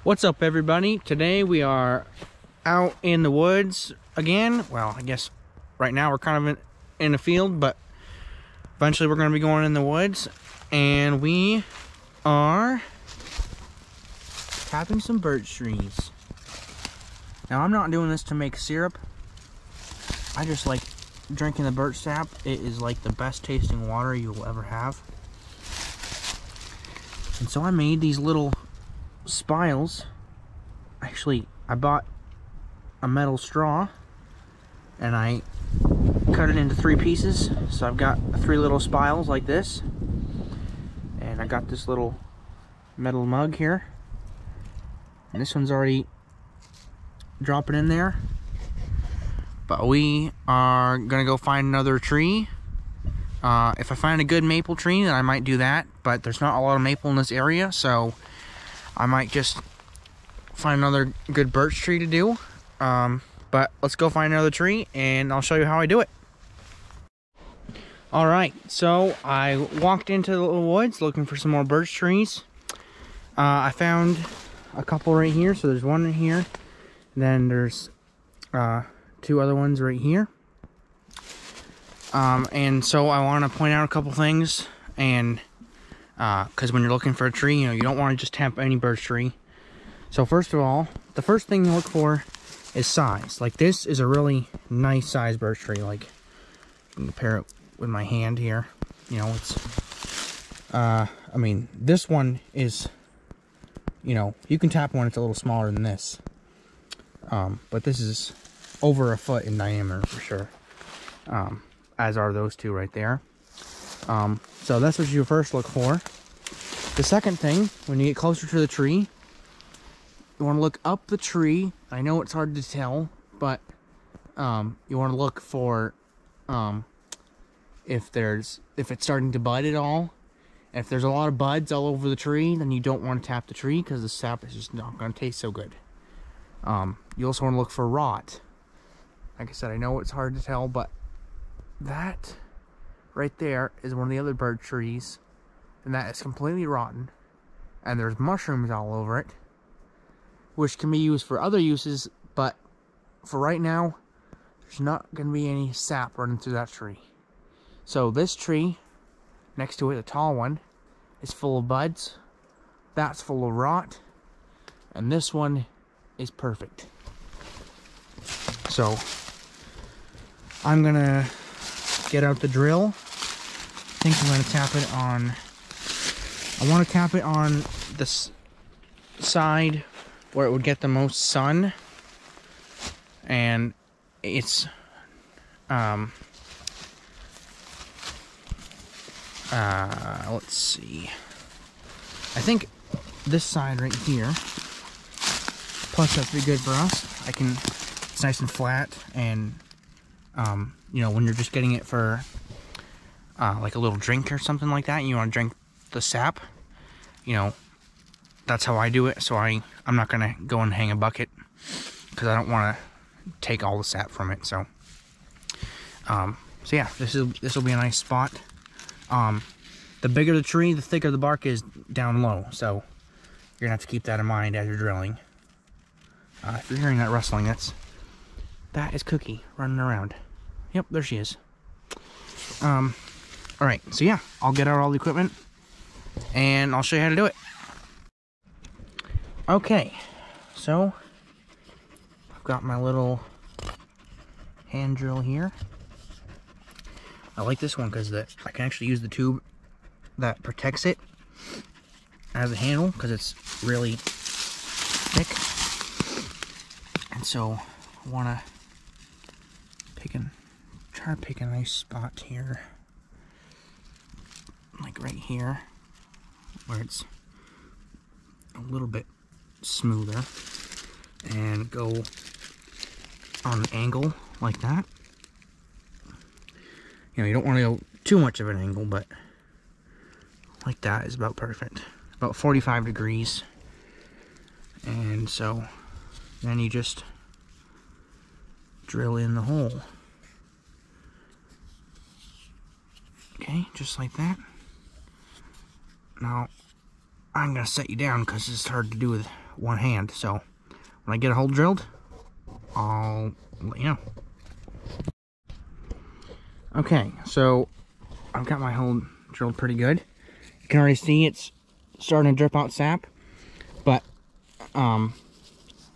What's up, everybody? Today we are out in the woods again. Well, I guess right now we're kind of in a field, but eventually we're going to be going in the woods, and we are tapping some birch trees. Now, I'm not doing this to make syrup. I just like drinking the birch sap. It is like the best tasting water you will ever have. And so I made these little spiles. Actually, I bought a metal straw and I cut it into 3 pieces. So I've got 3 little spiles like this, and I got this little metal mug here, and this one's already dropping in there. But we are gonna go find another tree. If I find a good maple tree, then I might do that, but there's not a lot of maple in this area, so I might just find another good birch tree to do. But let's go find another tree and I'll show you how I do it. Alright, so I walked into the little woods looking for some more birch trees. I found a couple right here, so there's one right here, then there's 2 other ones right here. And so I want to point out a couple things, and because when you're looking for a tree, you don't want to just tap any birch tree. So first of all, the first thing to look for is size. Like, this is a really nice size birch tree. Like, I can compare it with my hand here. It's I mean, this one is, you can tap one, it's a little smaller than this, but this is over 1 foot in diameter for sure. As are those 2 right there. So that's what you first look for. The second thing, when you get closer to the tree, you want to look up the tree. I know it's hard to tell, but you want to look for if it's starting to bud at all. And if there's a lot of buds all over the tree, then you don't want to tap the tree, because the sap is just not going to taste so good. You also want to look for rot. Like I said, I know it's hard to tell, but that right there is one of the other birch trees, and that is completely rotten, and there's mushrooms all over it, which can be used for other uses, but for right now, there's not going to be any sap running through that tree. So this tree next to it, the tall one, is full of buds, that's full of rot, and this one is perfect. So I'm gonna get out the drill. I think I'm gonna tap it on, I want to tap it on this side where it would get the most sun, and it's let's see, I think this side right here, plus that's pretty good for us. It's nice and flat, and when you're just getting it for like a little drink or something like that, and you want to drink the sap, that's how I do it. So I'm not gonna go and hang a bucket, because I don't want to take all the sap from it. So yeah, this will be a nice spot. The bigger the tree, the thicker the bark is down low, so you're gonna have to keep that in mind as you're drilling. If you're hearing that rustling, that is Cookie running around. Yep, there she is. Alright, so yeah, I'll get out all the equipment and I'll show you how to do it. Okay, so I've got my little hand drill here. I like this one because I can actually use the tube that protects it as a handle, because it's really thick. And so I want to try to pick a nice spot here, like right here, where it's a little bit smoother, and go on an angle like that. You don't want to go too much of an angle, but like that is about perfect. About 45 degrees. And so then you just drill in the hole. Okay, just like that. Now, I'm gonna set you down because it's hard to do with one hand. So when I get a hole drilled, I'll let you know. Okay, so I've got my hole drilled pretty good. You can already see it's starting to drip out sap, but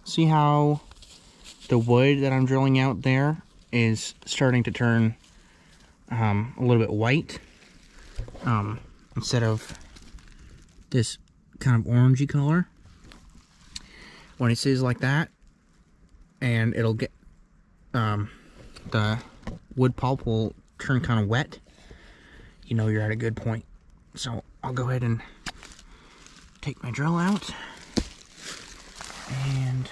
see how the wood that I'm drilling out there is starting to turn a little bit white, instead of this kind of orangey color. When it stays like that, and it'll get the wood pulp will turn kind of wet, you know you're at a good point. So I'll go ahead and take my drill out, and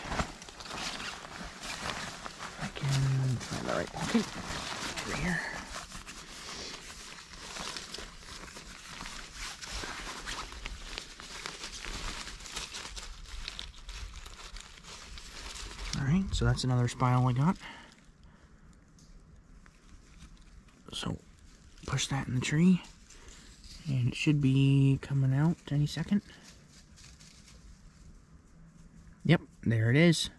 I can find the right pocket over here. Alright, so that's another spile I got. So push that in the tree, and it should be coming out any second. Yep, there it is.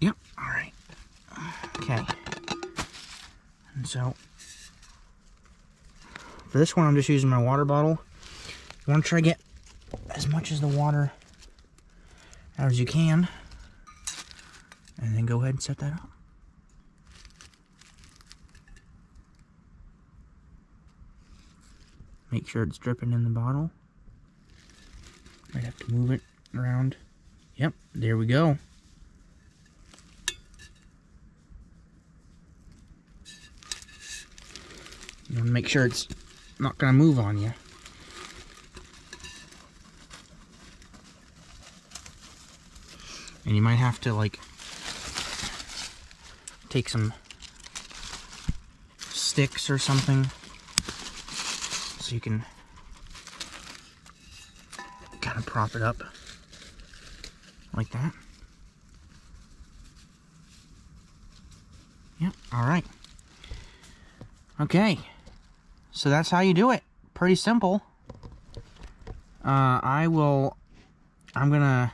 Yep, alright. Okay. And so for this one, I'm just using my water bottle. You want to try to get as much as the water out as you can, and then go ahead and set that up. Make sure it's dripping in the bottle. Might have to move it around. Yep, there we go. You want to make sure it's not going to move on you. And you might have to, like, take some sticks or something so you can kind of prop it up like that. Yep, alright. Okay, so that's how you do it. Pretty simple. I'm gonna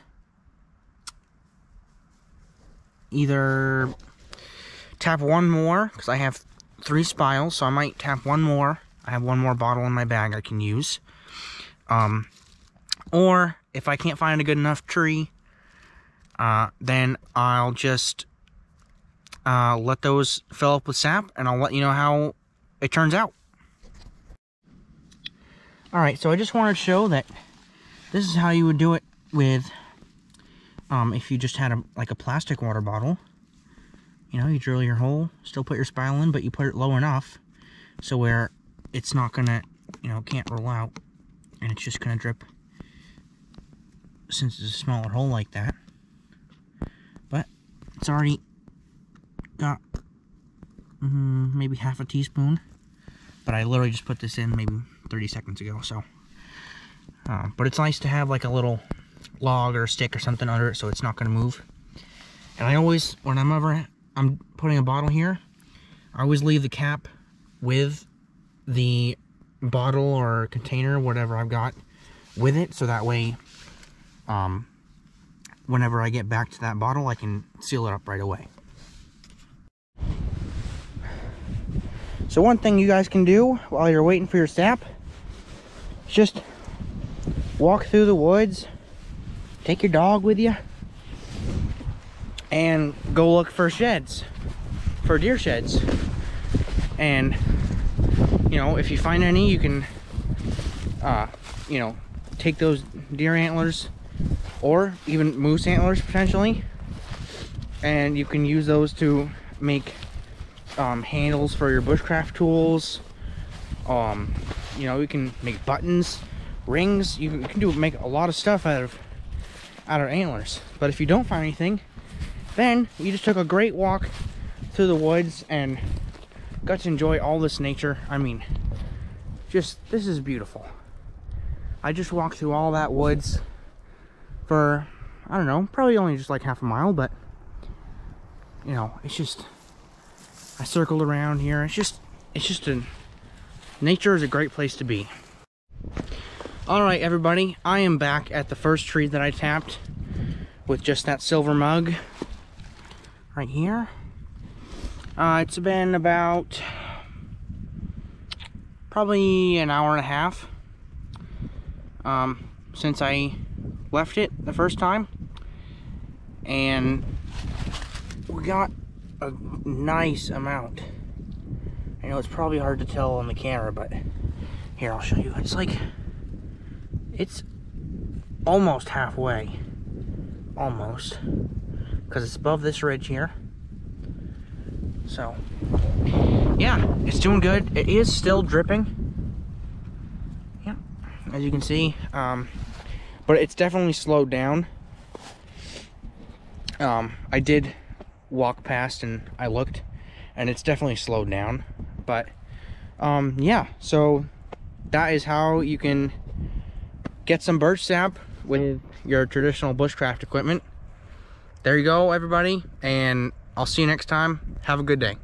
either tap one more, because I have 3 spiles, so I might tap one more. I have one more bottle in my bag I can use. Or if I can't find a good enough tree, then I'll just let those fill up with sap, and I'll let you know how it turns out. Alright, so I just wanted to show that this is how you would do it with if you just had like a plastic water bottle. You know, you drill your hole, still put your spile in, but you put it low enough so where it's not gonna, you know, can't roll out, and it's just gonna drip since it's a smaller hole like that. But it's already got maybe half a teaspoon, but I literally just put this in maybe 30 seconds ago. So but it's nice to have like a little log or a stick or something under it so it's not going to move. And I always, whenever I'm putting a bottle here, I always leave the cap with the bottle or container, whatever I've got with it, so that way whenever I get back to that bottle I can seal it up right away. So one thing you guys can do while you're waiting for your sap is just walk through the woods, take your dog with you, and go look for sheds, for deer sheds. And you know, if you find any, you can you know, take those deer antlers or even moose antlers potentially, and you can use those to make handles for your bushcraft tools. You know, you can make buttons, rings. You can make a lot of stuff out of antlers. But if you don't find anything, then you just took a great walk through the woods and got to enjoy all this nature. I mean, just, this is beautiful. I just walked through all that woods for, I don't know, probably only just like half a mile, but you know, it's just, I circled around here. It's just nature is a great place to be. All right, everybody, I am back at the first tree that I tapped with just that silver mug right here. It's been about probably an hour and a half since I left it the first time, and we got a nice amount. I know it's probably hard to tell on the camera, but here, I'll show you. It's almost halfway, almost, because it's above this ridge here. So yeah, it's doing good. It is still dripping, yeah, as you can see, but it's definitely slowed down. I did walk past and I looked, and it's definitely slowed down. But yeah, so that is how you can get some birch sap with your traditional bushcraft equipment. There you go, everybody, and I'll see you next time. Have a good day.